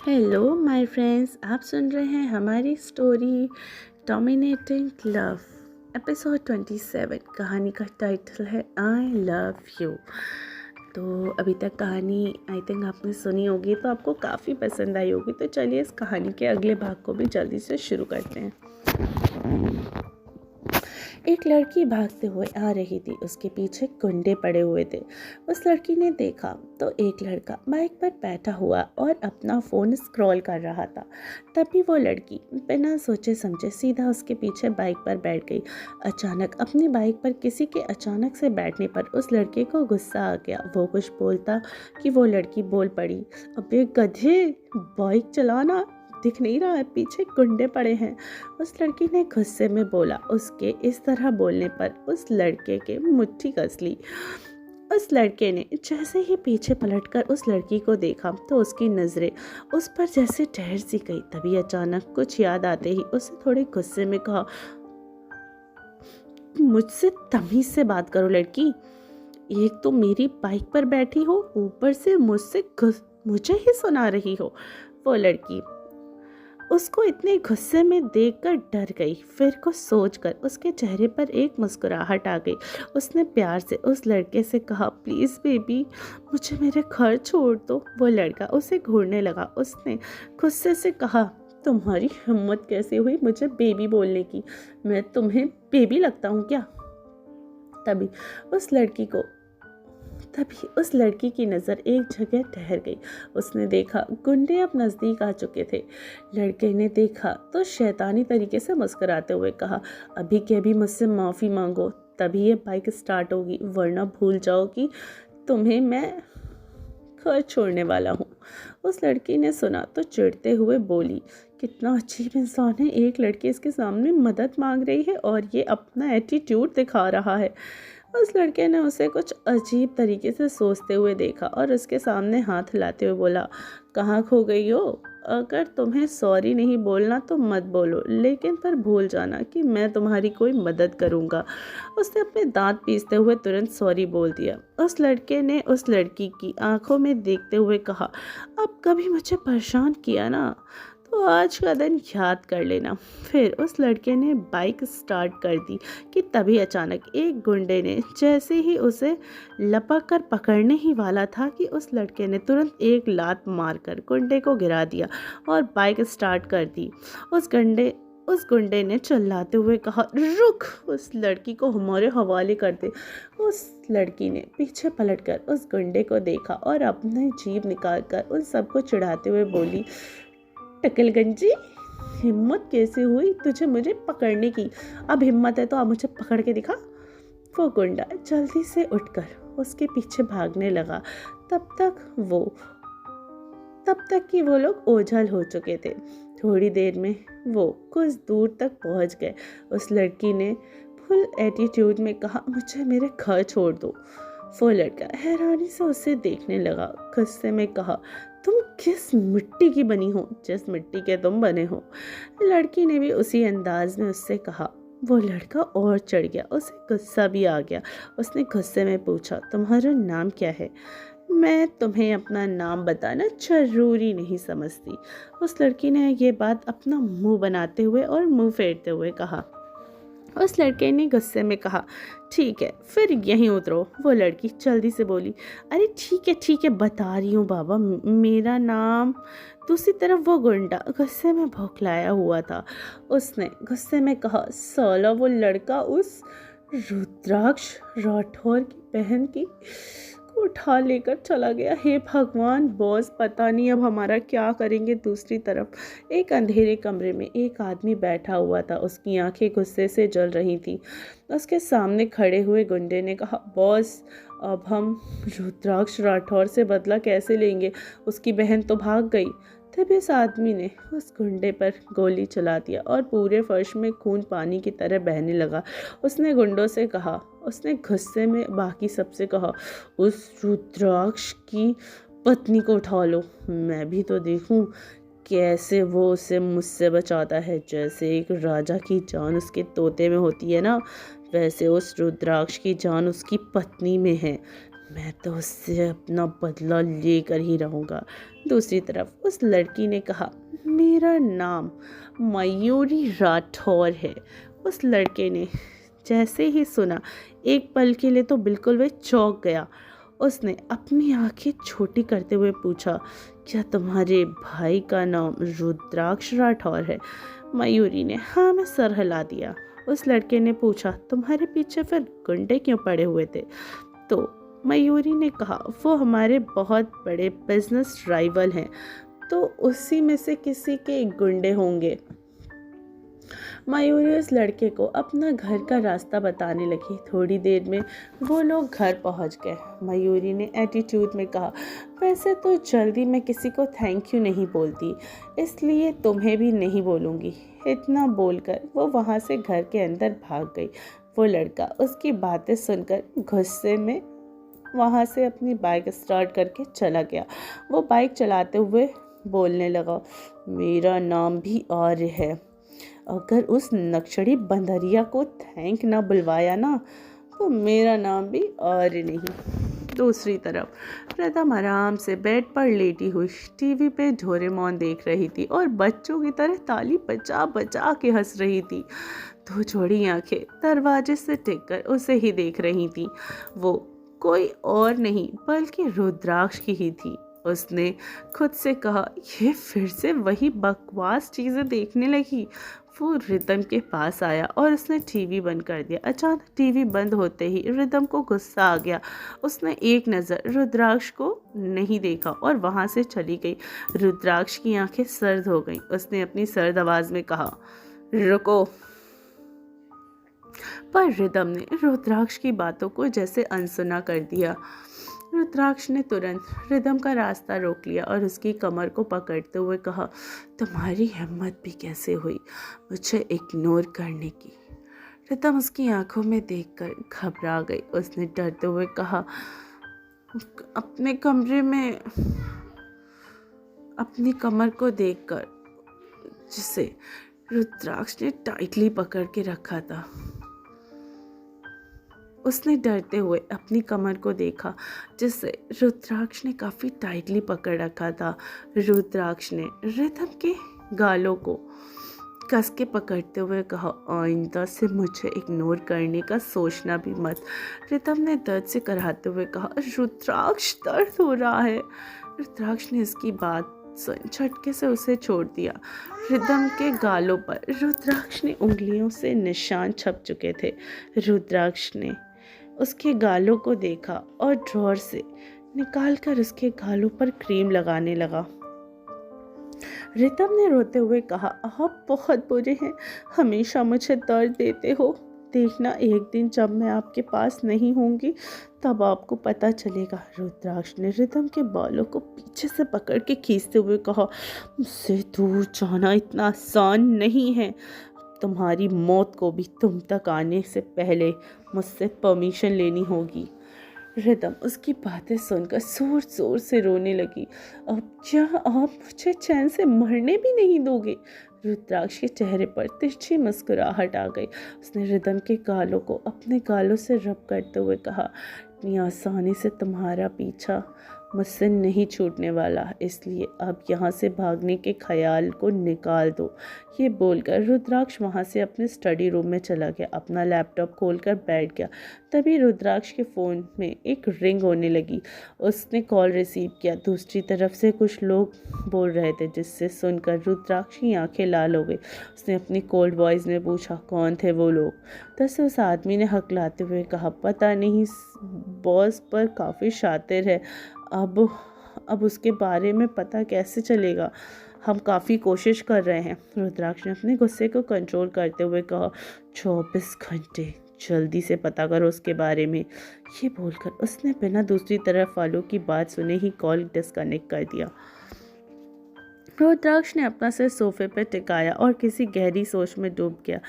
Hello my friends, आप सुन रहे हैं हमारी स्टोरी डोमिनेटिंग लव एपिसोड 27। कहानी का टाइटल है आई लव यू। तो अभी तक कहानी आई थिंक आपने सुनी होगी, तो आपको काफ़ी पसंद आई होगी। तो चलिए इस कहानी के अगले भाग को भी जल्दी से शुरू करते हैं। एक लड़की भागते हुए आ रही थी। उसके पीछे गुंडे पड़े हुए थे। उस लड़की ने देखा तो एक लड़का बाइक पर बैठा हुआ और अपना फ़ोन स्क्रॉल कर रहा था। तभी वो लड़की बिना सोचे समझे सीधा उसके पीछे बाइक पर बैठ गई। अचानक अपनी बाइक पर किसी के अचानक से बैठने पर उस लड़के को गुस्सा आ गया। वो कुछ बोलता कि वो लड़की बोल पड़ी, अबे गधे, बाइक चलाना दिख नहीं रहा है, पीछे गुंडे पड़े हैं। उस लड़की ने गुस्से में बोला। उसके इस तरह बोलने पर उस लड़के के मुट्ठी कस ली। उस लड़के ने जैसे ही पीछे पलटकर उस लड़की को देखा तो उसकी नज़रें उस पर जैसे ठहर सी गई। तभी अचानक कुछ याद आते ही उसे थोड़े गुस्से में कहा, मुझसे तमीज से बात करो लड़की। एक तो मेरी बाइक पर बैठी हो, ऊपर से मुझे ही सुना रही हो। वो लड़की उसको इतने गुस्से में देखकर डर गई। फिर कुछ सोचकर उसके चेहरे पर एक मुस्कुराहट आ गई। उसने प्यार से उस लड़के से कहा, प्लीज़ बेबी, मुझे मेरे घर छोड़ दो। वो लड़का उसे घूरने लगा। उसने गुस्से से कहा, तुम्हारी हिम्मत कैसे हुई मुझे बेबी बोलने की? मैं तुम्हें बेबी लगता हूँ क्या? तभी उस लड़की को तभी उस लड़की की नज़र एक जगह ठहर गई। उसने देखा गुंडे अब नज़दीक आ चुके थे। लड़के ने देखा तो शैतानी तरीके से मुस्कुराते हुए कहा, अभी के अभी मुझसे माफ़ी मांगो, तभी ये बाइक स्टार्ट होगी, वरना भूल जाओ कि तुम्हें मैं घर छोड़ने वाला हूँ। उस लड़की ने सुना तो चिढ़ते हुए बोली, कितना अजीब इंसान है, एक लड़की इसके सामने मदद मांग रही है और ये अपना एटीट्यूड दिखा रहा है। उस लड़के ने उसे कुछ अजीब तरीके से सोचते हुए देखा और उसके सामने हाथ हिलाते हुए बोला, कहाँ खो गई हो? अगर तुम्हें सॉरी नहीं बोलना तो मत बोलो, लेकिन फिर भूल जाना कि मैं तुम्हारी कोई मदद करूँगा। उसने अपने दांत पीसते हुए तुरंत सॉरी बोल दिया। उस लड़के ने उस लड़की की आंखों में देखते हुए कहा, अब कभी मुझे परेशान किया ना तो आज का दिन याद कर लेना। फिर उस लड़के ने बाइक स्टार्ट कर दी कि तभी अचानक एक गुंडे ने जैसे ही उसे लपक कर पकड़ने ही वाला था कि उस लड़के ने तुरंत एक लात मारकर गुंडे को गिरा दिया और बाइक स्टार्ट कर दी। उस गुंडे ने चिल्लाते हुए कहा, रुक, उस लड़की को हमारे हवाले कर दे। उस लड़की ने पीछे पलटकर उस गुंडे को देखा और अपनी जीभ निकालकर उन सबको चिढ़ाते हुए बोली, टकलगंजी, हिम्मत कैसे हुई तुझे मुझे पकड़ने की? अब हिम्मत है तो अब मुझे पकड़ के दिखा। वो गुंडा जल्दी से उठकर उसके पीछे भागने लगा। तब तक वो तब तक कि वो लोग ओझल हो चुके थे। थोड़ी देर में वो कुछ दूर तक पहुंच गए। उस लड़की ने फुल एटीट्यूड में कहा, मुझे मेरे घर छोड़ दो। वो लड़का हैरानी से उसे देखने लगा। गुस्से में कहा, तुम किस मिट्टी की बनी हो जिस मिट्टी के तुम बने हो? लड़की ने भी उसी अंदाज में उससे कहा। वो लड़का और चढ़ गया, उसे गुस्सा भी आ गया। उसने गुस्से में पूछा, तुम्हारा नाम क्या है? मैं तुम्हें अपना नाम बताना जरूरी नहीं समझती। उस लड़की ने ये बात अपना मुंह बनाते हुए और मुंह फेरते हुए कहा। उस लड़के ने गुस्से में कहा, ठीक है, फिर यहीं उतरो। वो लड़की जल्दी से बोली, अरे ठीक है, बता रही हूँ बाबा, मेरा नाम। दूसरी तरफ वो गुंडा गुस्से में बौखलाया हुआ था। उसने गुस्से में कहा, साला वो लड़का उस रुद्राक्ष राठौर की बहन की को उठा लेकर चला गया। हे भगवान बॉस, पता नहीं अब हमारा क्या करेंगे। दूसरी तरफ एक अंधेरे कमरे में एक आदमी बैठा हुआ था। उसकी आंखें गुस्से से जल रही थी। उसके सामने खड़े हुए गुंडे ने कहा, बॉस, अब हम रुद्राक्ष राठौर से बदला कैसे लेंगे? उसकी बहन तो भाग गई। तभी उस आदमी ने उस गुंडे पर गोली चला दिया और पूरे फर्श में खून पानी की तरह बहने लगा। उसने गुस्से में बाकी सबसे कहा, उस रुद्राक्ष की पत्नी को उठा लो, मैं भी तो देखूं कैसे वो उसे मुझसे बचाता है। जैसे एक राजा की जान उसके तोते में होती है ना, वैसे उस रुद्राक्ष की जान उसकी पत्नी में है। मैं तो उससे अपना बदला लेकर ही रहूँगा। दूसरी तरफ उस लड़की ने कहा, मेरा नाम मयूरी राठौर है। उस लड़के ने जैसे ही सुना, एक पल के लिए तो बिल्कुल वह चौंक गया। उसने अपनी आंखें छोटी करते हुए पूछा, क्या तुम्हारे भाई का नाम रुद्राक्ष राठौर है? मयूरी ने हाँ में सर हिला दिया। उस लड़के ने पूछा, तुम्हारे पीछे फिर गुंडे क्यों पड़े हुए थे? तो मयूरी ने कहा, वो हमारे बहुत बड़े बिजनेस राइवल हैं, तो उसी में से किसी के गुंडे होंगे। मयूरी उस लड़के को अपना घर का रास्ता बताने लगी। थोड़ी देर में वो लोग घर पहुंच गए। मयूरी ने एटीट्यूड में कहा, वैसे तो जल्दी मैं किसी को थैंक यू नहीं बोलती, इसलिए तुम्हें भी नहीं बोलूँगी। इतना बोलकर वो वहाँ से घर के अंदर भाग गई। वो लड़का उसकी बातें सुनकर गुस्से में वहाँ से अपनी बाइक स्टार्ट करके चला गया। वो बाइक चलाते हुए बोलने लगा, मेरा नाम भी आर्य है। अगर उस नक्शड़ी बंदरिया को थैंक ना बुलवाया ना, तो मेरा नाम भी आर्य नहीं। दूसरी तरफ रितम आराम से बेड पर लेटी हुई टीवी पे डोरेमोन देख रही थी और बच्चों की तरह ताली बजा बजा के हंस रही थी। दो जोड़ी आंखें दरवाजे से टिककर उसे ही देख रही थी। वो कोई और नहीं बल्कि रुद्राक्ष की ही थी। उसने खुद से कहा, ये फिर से वही बकवास चीज़ें देखने लगी। वो रिदम के पास आया और उसने टीवी बंद कर दिया। अचानक टीवी बंद होते ही रिदम को गुस्सा आ गया। उसने एक नज़र रुद्राक्ष को नहीं देखा और वहाँ से चली गई। रुद्राक्ष की आंखें सर्द हो गईं। उसने अपनी सर्द आवाज़ में कहा, रुको। पर रिदम ने रुद्राक्ष की बातों को जैसे अनसुना कर दिया। रुद्राक्ष ने तुरंत रिदम का रास्ता रोक लिया और उसकी कमर को पकड़ते हुए कहा, तुम्हारी हिम्मत भी कैसे हुई मुझे इग्नोर करने की? रिदम उसकी आंखों में देखकर घबरा गई। उसने डरते हुए कहा, अपने कमरे में अपनी कमर को देखकर, जिसे रुद्राक्ष ने टाइटली पकड़ के रखा था। उसने डरते हुए अपनी कमर को देखा जिसे रुद्राक्ष ने काफ़ी टाइटली पकड़ रखा था। रुद्राक्ष ने रिदम के गालों को कस के पकड़ते हुए कहा, आइंदा से मुझे इग्नोर करने का सोचना भी मत। रिदम ने दर्द से कराहते हुए कहा, रुद्राक्ष दर्द हो रहा है। रुद्राक्ष ने इसकी बात सुन झटके से उसे छोड़ दिया। रिदम के गालों पर रुद्राक्ष ने उंगलियों से निशान छप चुके थे। रुद्राक्ष ने उसके गालों को देखा और ड्रॉर से निकालकर उसके गालों पर क्रीम लगाने लगा। रितम ने रोते हुए कहा, आप बहुत बुरे हैं, हमेशा मुझे दर्द देते हो। देखना एक दिन जब मैं आपके पास नहीं होंगी तब आपको पता चलेगा। रुद्राक्ष ने रितम के बालों को पीछे से पकड़ के खींचते हुए कहा, मुझसे दूर जाना इतना आसान नहीं है। तुम्हारी मौत को भी तुम तक आने से पहले मुझसे परमिशन लेनी होगी। रिदम उसकी बातें सुनकर जोर जोर से रोने लगी। अब क्या आप मुझे चैन से मरने भी नहीं दोगे? रुद्राक्ष के चेहरे पर तिरछी मुस्कुराहट आ गई। उसने रिदम के गालों को अपने गालों से रब करते हुए कहा, इतनी आसानी से तुम्हारा पीछा मुझसे नहीं छूटने वाला, इसलिए अब यहाँ से भागने के ख्याल को निकाल दो। ये बोलकर रुद्राक्ष वहाँ से अपने स्टडी रूम में चला गया। अपना लैपटॉप खोलकर बैठ गया। तभी रुद्राक्ष के फ़ोन में एक रिंग होने लगी। उसने कॉल रिसीव किया। दूसरी तरफ से कुछ लोग बोल रहे थे, जिससे सुनकर रुद्राक्ष की आंखें लाल हो गई। उसने अपनी कोल्ड वॉइस में पूछा, कौन थे वो लोग? तब उस आदमी ने हकलाते हुए कहा, पता नहीं, बॉस पर काफ़ी शातिर है। अब उसके बारे में पता कैसे चलेगा? हम काफ़ी कोशिश कर रहे हैं। रुद्राक्ष ने अपने गुस्से को कंट्रोल करते हुए कहा, 24 घंटे जल्दी से पता करो उसके बारे में। ये बोलकर उसने बिना दूसरी तरफ वालों की बात सुने ही कॉल डिस्कनेक्ट कर दिया। रुद्राक्ष ने अपना सिर सोफे पर टिकाया और किसी गहरी सोच में डूब गया।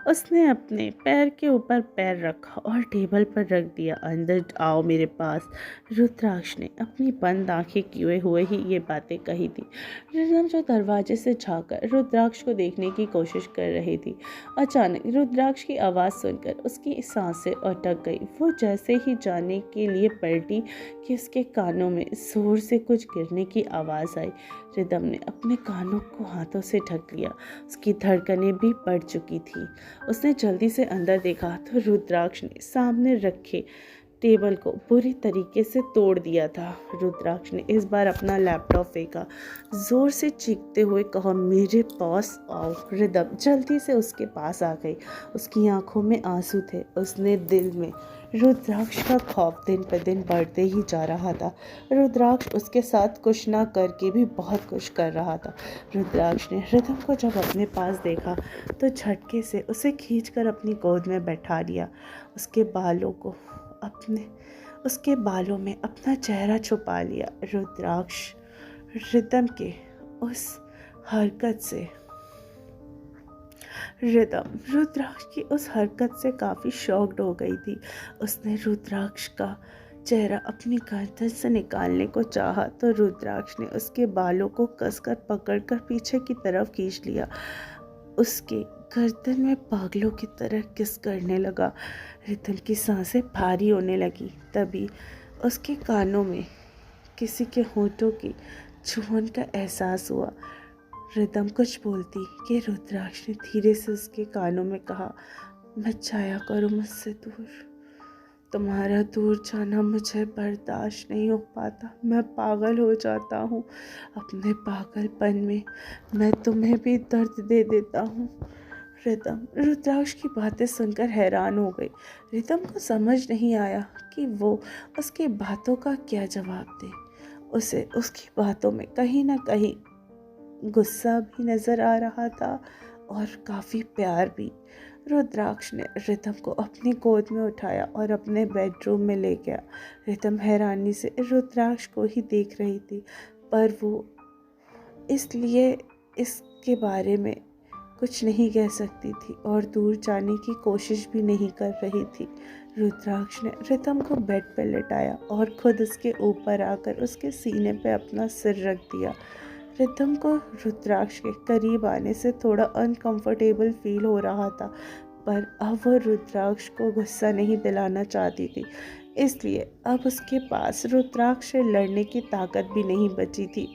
उसने अपने पैर के ऊपर पैर रखा और टेबल पर रख दिया। अंदर आओ मेरे पास। रुद्राक्ष ने अपनी बंद आंखें किए हुए ही ये बातें कही थी। रिदम जो दरवाजे से झांककर रुद्राक्ष को देखने की कोशिश कर रही थी, अचानक रुद्राक्ष की आवाज़ सुनकर उसकी सांसें अटक गई। वो जैसे ही जाने के लिए पलटी कि उसके कानों में जोर से कुछ गिरने की आवाज़ आई। रिदम ने अपने कानों को हाथों से ढक लिया। उसकी धड़कनें भी बढ़ चुकी थी। उसने जल्दी से अंदर देखा तो रुद्राक्ष ने सामने रखे टेबल को बुरी तरीके से तोड़ दिया था। रुद्राक्ष ने इस बार अपना लैपटॉप फेंका, जोर से चीखते हुए कहा, मेरे पास आओ। रिदम जल्दी से उसके पास आ गई। उसकी आंखों में आंसू थे। उसने दिल में रुद्राक्ष का खौफ दिन पर दिन बढ़ते ही जा रहा था। रुद्राक्ष उसके साथ कुछ ना करके भी बहुत कुछ कर रहा था। रुद्राक्ष ने रिदम को जब अपने पास देखा तो झटके से उसे खींचकर अपनी गोद में बैठा लिया। उसके बालों में अपना चेहरा छुपा लिया। रुद्राक्ष रिदम के उस हरकत से रुद्राक्ष की उस हरकत से काफ़ी शॉक्ड हो गई थी। उसने रुद्राक्ष का चेहरा अपनी गर्दन से निकालने को चाहा तो रुद्राक्ष ने उसके बालों को कसकर पकड़कर पीछे की तरफ खींच लिया। उसके गर्दन में पागलों की तरह किस करने लगा। रिदम की सांसें भारी होने लगी। तभी उसके कानों में किसी के होठों की छुअन का एहसास हुआ। रिदम कुछ बोलती कि रुद्राक्ष ने धीरे से उसके कानों में कहा, मत जाया करो मुझसे दूर। तुम्हारा दूर जाना मुझे बर्दाश्त नहीं हो पाता। मैं पागल हो जाता हूँ। अपने पागलपन में मैं तुम्हें भी दर्द दे देता हूँ। रिदम रुद्राक्ष की बातें सुनकर हैरान हो गई। रिदम को समझ नहीं आया कि वो उसकी बातों का क्या जवाब दे। उसे उसकी बातों में कहीं ना कहीं गुस्सा भी नज़र आ रहा था और काफ़ी प्यार भी। रुद्राक्ष ने रिदम को अपनी गोद में उठाया और अपने बेडरूम में ले गया। रिदम हैरानी से रुद्राक्ष को ही देख रही थी, पर वो इसलिए इसके बारे में कुछ नहीं कह सकती थी और दूर जाने की कोशिश भी नहीं कर रही थी। रुद्राक्ष ने रिदम को बेड पर लेटाया और खुद उसके ऊपर आकर उसके सीने पर अपना सिर रख दिया। रिदम को रुद्राक्ष के करीब आने से थोड़ा अनकंफर्टेबल फील हो रहा था, पर अब वह रुद्राक्ष को गुस्सा नहीं दिलाना चाहती थी, इसलिए अब उसके पास रुद्राक्ष से लड़ने की ताकत भी नहीं बची थी।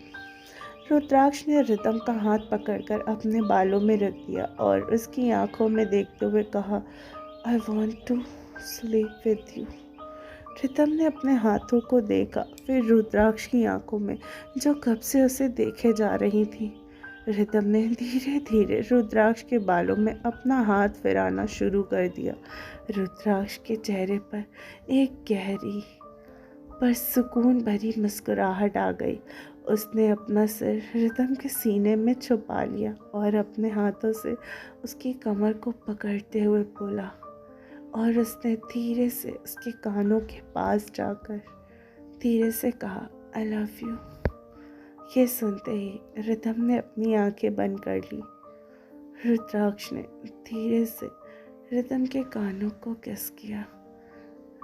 रुद्राक्ष ने रिदम का हाथ पकड़कर अपने बालों में रख दिया और उसकी आंखों में देखते हुए कहा, I want to sleep with you. Ridham ने अपने हाथों को देखा, फिर रुद्राक्ष की आंखों में जो कब से उसे देखे जा रही थी। रिदम ने धीरे धीरे रुद्राक्ष के बालों में अपना हाथ फिराना शुरू कर दिया। रुद्राक्ष के चेहरे पर एक गहरी पर सुकून भरी मुस्कुराहट आ गई। उसने अपना सिर रिदम के सीने में छुपा लिया और अपने हाथों से उसकी कमर को पकड़ते हुए बोला, और उसने धीरे से उसके कानों के पास जाकर धीरे से कहा, आई लव यू। ये सुनते ही रिदम ने अपनी आंखें बंद कर ली। रुद्राक्ष ने धीरे से रिदम के कानों को किस किया।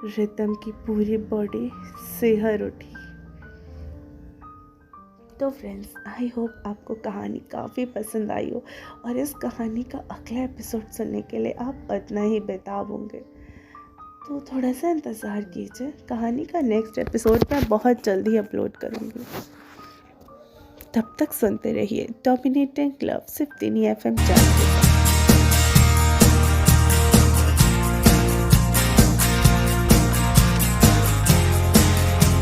रिदम की पूरी बॉडी सिहर उठी। तो फ्रेंड्स, आई होप आपको कहानी काफ़ी पसंद आई हो और इस कहानी का अगला एपिसोड सुनने के लिए आप इतना ही बेताब होंगे। तो थोड़ा सा इंतज़ार कीजिए, कहानी का नेक्स्ट एपिसोड मैं बहुत जल्दी अपलोड करूँगी। तब तक सुनते रहिए डोमिनेटिंग लव सिर्फ दिनी FM चैनल।